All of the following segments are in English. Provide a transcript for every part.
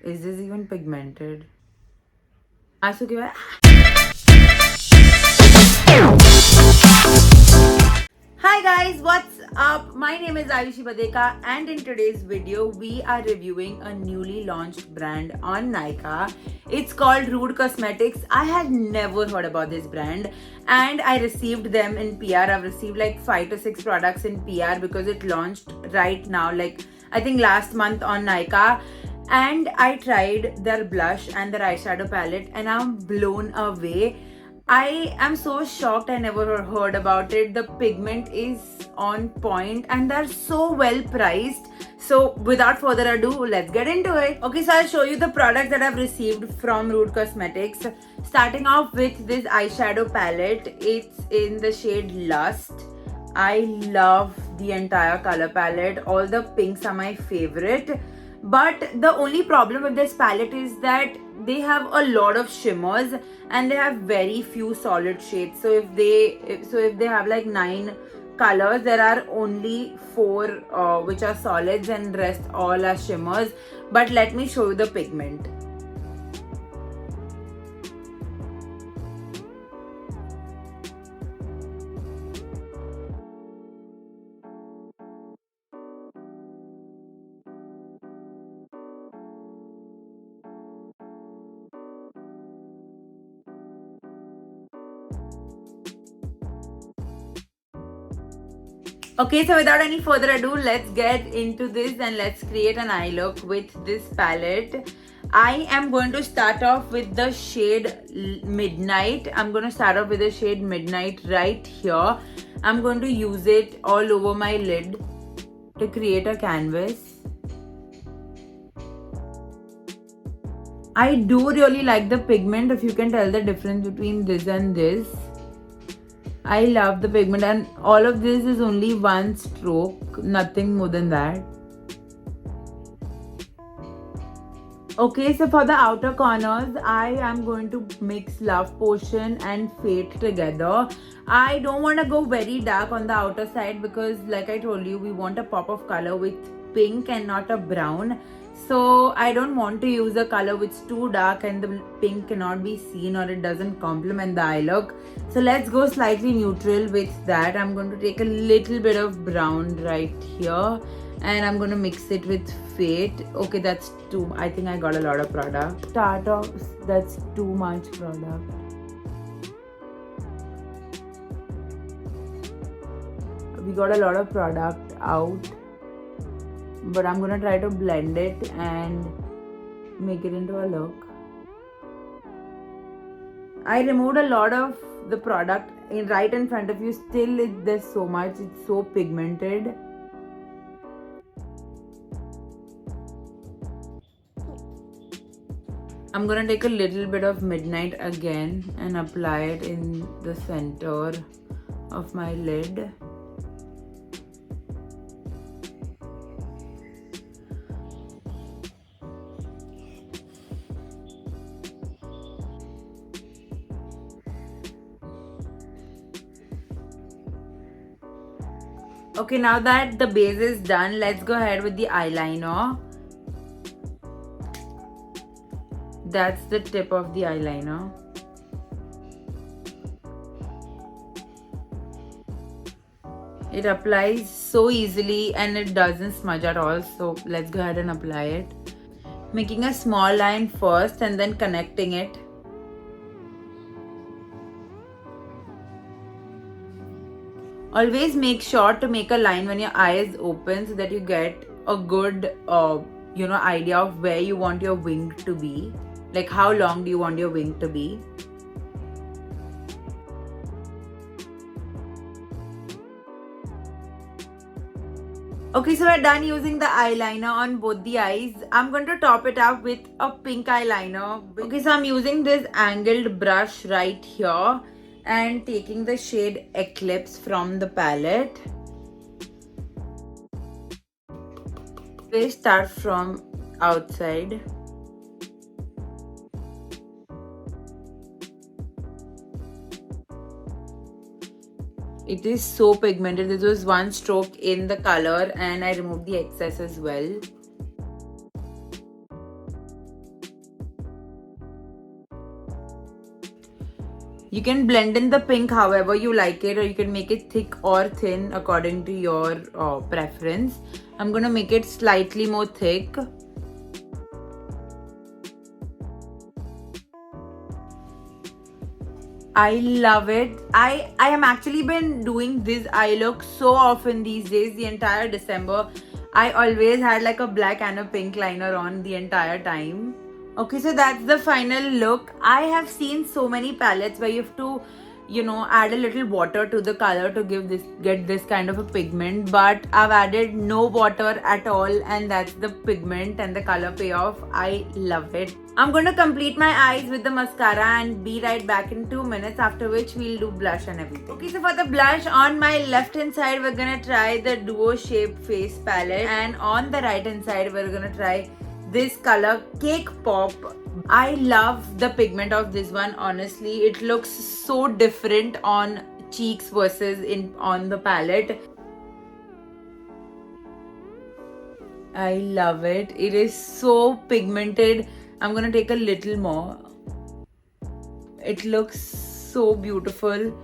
Is this even pigmented? Asu ke baad. Hi guys, what's up? My name is Aayushibadheka and in today's video we are reviewing a newly launched brand on Nykaa. It's called Rude Cosmetics. I had never heard about this brand and I received them in PR. I've received like 5 to 6 products in PR because it launched right now, like I think last month on Nykaa. And I tried their blush and their eyeshadow palette and I'm blown away. I am so shocked I never heard about it. The pigment is on point and they're so well priced. So without further ado, let's get into it. Okay, so I'll show you the products that I've received from Rude Cosmetics. Starting off with this eyeshadow palette. It's in the shade Lust. I love the entire color palette. All the pinks are my favorite. But the only problem with this palette is that they have a lot of shimmers and they have very few solid shades. So if they have like 9 colors, there are only 4 which are solids and rest all are shimmers. But let me show you the pigment. Okay, so without any further ado, let's get into this and let's create an eye look with this palette. I am going to start off with the shade Midnight. I'm going to start off with the shade Midnight right here. I'm going to use it all over my lid to create a canvas. I do really like the pigment, if you can tell the difference between this and this. I love the pigment and all of this is only one stroke, nothing more than that. Okay, so for the outer corners, I am going to mix Love Potion and Fate together. I don't want to go very dark on the outer side because like I told you, we want a pop of color with pink and not a brown. So I don't want to use a color which is too dark and the pink cannot be seen or it doesn't complement the eye look. So let's go slightly neutral with that. I'm going to take a little bit of brown right here and I'm going to mix it with Fate. Okay, that's too, I think I got a lot of product. Start off, that's too much product. We got a lot of product out. But I'm gonna try to blend it and make it into a look. I removed a lot of the product right in front of you. Still, there's so much. It's so pigmented. I'm gonna take a little bit of Midnight again and apply it in the center of my lid. Okay, now that the base is done, let's go ahead with the eyeliner. That's the tip of the eyeliner. It applies so easily and it doesn't smudge at all. So let's go ahead and apply it. Making a small line first and then connecting it. Always make sure to make a line when your eye is open so that you get a good idea of where you want your wing to be. Like how long do you want your wing to be. Okay, so we're done using the eyeliner on both the eyes. I'm going to top it up with a pink eyeliner. Okay, so I'm using this angled brush right here and taking the shade Eclipse from the palette. We start from outside. It is so pigmented. This was one stroke in the color and I removed the excess as well. You can blend in the pink however you like it, or you can make it thick or thin according to your preference. I'm gonna make it slightly more thick. I love it. I am actually been doing this eye look so often these days. The entire December, I always had like a black and a pink liner on the entire time. Okay, so that's the final look. I have seen so many palettes where you have to, add a little water to the color to get this kind of a pigment, but I've added no water at all, and that's the pigment and the color payoff. I love it. I'm going to complete my eyes with the mascara and be right back in 2 minutes, after which we'll do blush and everything. Okay, so for the blush, on my left hand side we're going to try the Duo Shape Face Palette, and on the right hand side we're going to try this color Cake Pop. I love the pigment of this one. Honestly, it looks so different on cheeks versus on the palette. I love it. It is so pigmented. I'm gonna take a little more. It looks so beautiful.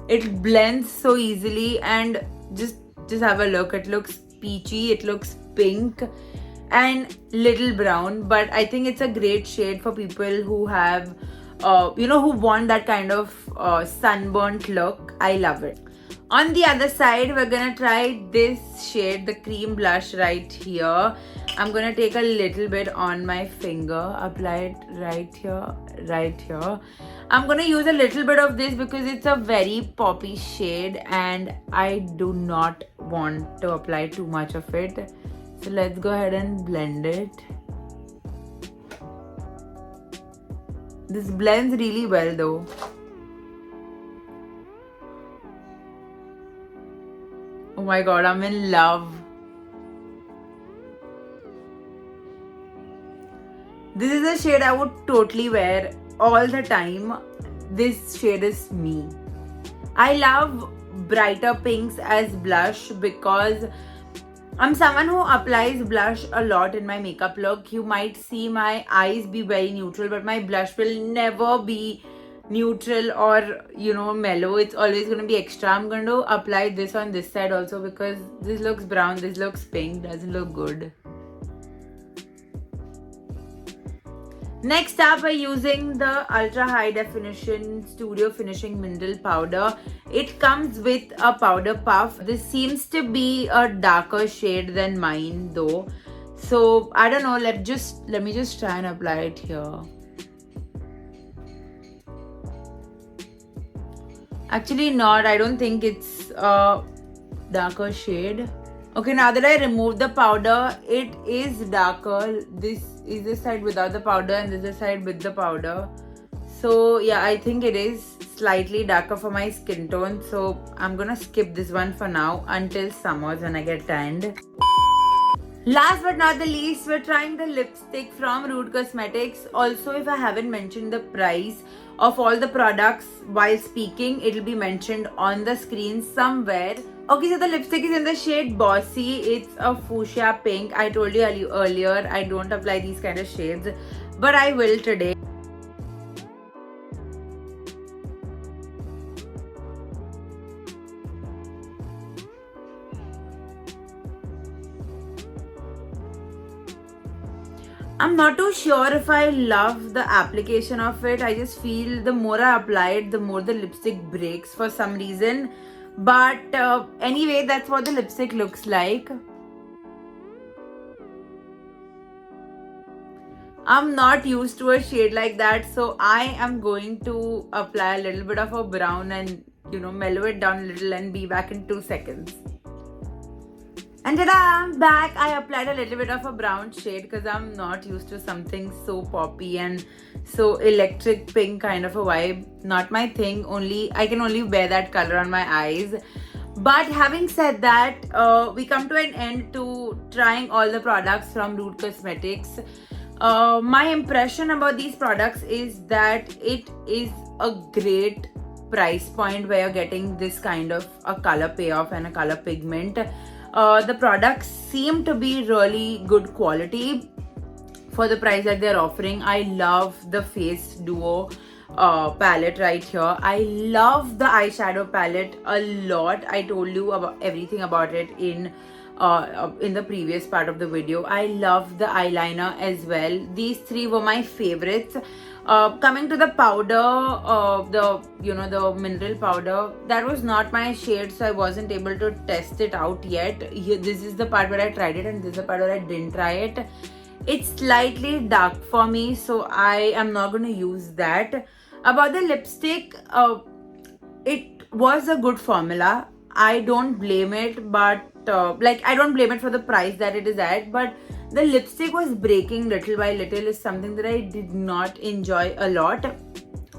It blends so easily, and just have a look. It looks peachy, it looks pink and little brown, but I think it's a great shade for people who have who want that kind of sunburnt look. I love it. On the other side, we're gonna try this shade, the cream blush right here. I'm gonna take a little bit on my finger, apply it right here. I'm gonna use a little bit of this because it's a very poppy shade and I do not want to apply too much of it. So let's go ahead and blend it. This blends really well though. Oh my god, I'm in love. This is a shade I would totally wear all the time. This shade is me. I love brighter pinks as blush because I'm someone who applies blush a lot in my makeup look. You might see my eyes be very neutral, but my blush will never be neutral or mellow. It's always going to be extra. I'm going to apply this on this side also because this looks brown, this looks pink, doesn't look good. Next up, we're using the Ultra High Definition Studio Finishing Mineral Powder. It comes with a powder puff. This seems to be a darker shade than mine though. So I don't know, let me just try and apply it here. Actually not, I don't think it's a darker shade. Okay, now that I removed the powder, it is darker. This is the side without the powder and this is the side with the powder. So yeah, I think it is slightly darker for my skin tone. So I'm gonna skip this one for now until summers when I get tanned. Last but not the least, we're trying the lipstick from Rude Cosmetics. Also, if I haven't mentioned the price of all the products while speaking, it'll be mentioned on the screen somewhere. Okay, so the lipstick is in the shade Bossy. It's a fuchsia pink. I told you earlier, I don't apply these kind of shades, but I will today. I'm not too sure if I love the application of it. I just feel the more I apply it, the more the lipstick breaks for some reason. But anyway, that's what the lipstick looks like. I'm not used to a shade like that, so I am going to apply a little bit of a brown and mellow it down a little and be back in 2 seconds. And ta-da, I'm back. I applied a little bit of a brown shade because I'm not used to something so poppy and so electric pink kind of a vibe. Not my thing. I can only wear that color on my eyes. But having said that, we come to an end to trying all the products from Rude Cosmetics. My impression about these products is that it is a great price point where you're getting this kind of a color payoff and a color pigment. The products seem to be really good quality for the price that they're offering. I love the Face Duo palette right here. I love the eyeshadow palette a lot. I told you about everything about it in the previous part of the video. I love the eyeliner as well. These three were my favorites. Coming to the powder, the mineral powder, that was not my shade, so I wasn't able to test it out yet. This is the part where I tried it, and this is the part where I didn't try it. It's slightly dark for me, so I am not going to use that. About the lipstick, it was a good formula. I don't blame it, but I don't blame it for the price that it is at, but the lipstick was breaking little by little is something that I did not enjoy a lot.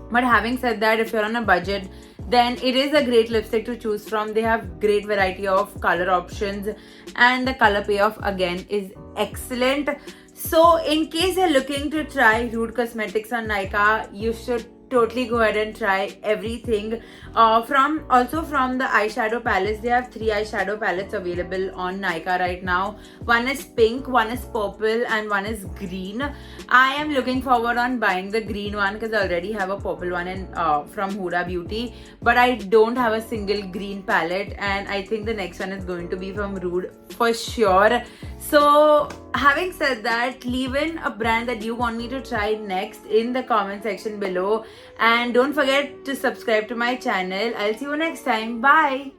But having said that, if you're on a budget, then it is a great lipstick to choose from. They have great variety of color options, and the color payoff again is excellent. So in case you're looking to try Rude Cosmetics on Nykaa, you should totally go ahead and try everything. From the eyeshadow palettes, they have 3 eyeshadow palettes available on Nykaa right now. One is pink, one is purple, and one is green. I am looking forward on buying the green one because I already have a purple one from Huda Beauty, but I don't have a single green palette, and I think the next one is going to be from Rude for sure. So having said that, leave in a brand that you want me to try next in the comment section below, and don't forget to subscribe to my channel. I'll see you next time. Bye.